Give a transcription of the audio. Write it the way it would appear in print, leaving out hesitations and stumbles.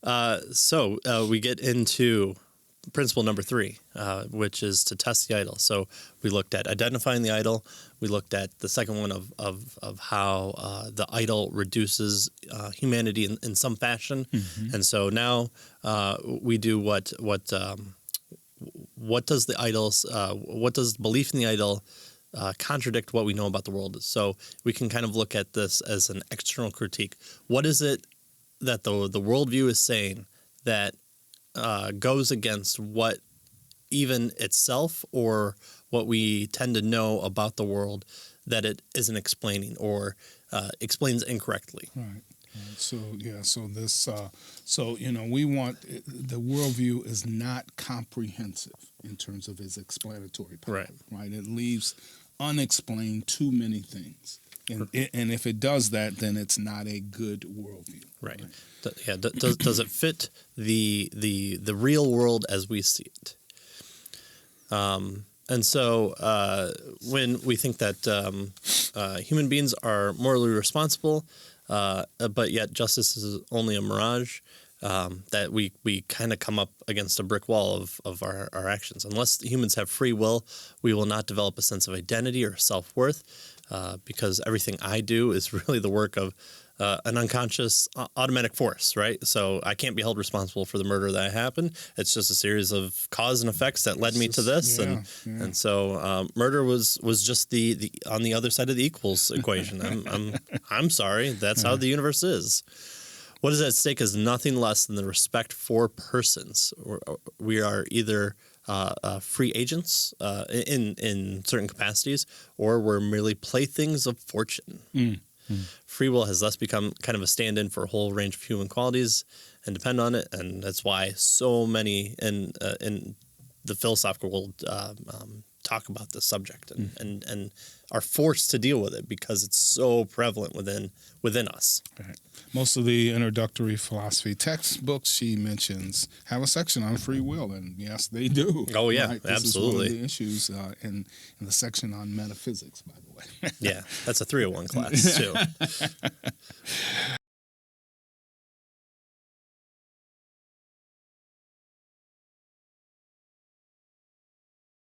We get into principle number 3, which is to test the idol. So we looked at identifying the idol. We looked at the second one of how the idol reduces humanity in some fashion. Mm-hmm. And so now we do what does the idols, what does belief in the idol contradict what we know about the world? So we can kind of look at this as an external critique. What is it that the worldview is saying that goes against what even itself or what we tend to know about the world that it isn't explaining or explains incorrectly? Right. So we want the worldview is not comprehensive in terms of its explanatory power. Right. It leaves unexplained too many things. And if it does that, then it's not a good worldview. Right. Does it fit the real world as we see it? And so when we think that human beings are morally responsible, but yet justice is only a mirage, that we kind of come up against a brick wall of our actions. Unless humans have free will, we will not develop a sense of identity or self-worth, because everything I do is really the work of an unconscious automatic force, right? So I can't be held responsible for the murder that happened. It's just a series of cause and effects that led me to this. And so murder was just the on the other side of the equals equation. I'm sorry. That's how the universe is. What is at stake is nothing less than the respect for persons. We are either free agents in certain capacities, or we're merely playthings of fortune. Free will has thus become kind of a stand-in for a whole range of human qualities and depend on it, and that's why so many in the philosophical world talk about this subject and are forced to deal with it because it's so prevalent within us. Right. Most of the introductory philosophy textbooks she mentions have a section on free will, and yes, they do. Oh yeah, right? Absolutely. This is one of the issues in the section on metaphysics, by the way. Yeah, that's a 301 class too.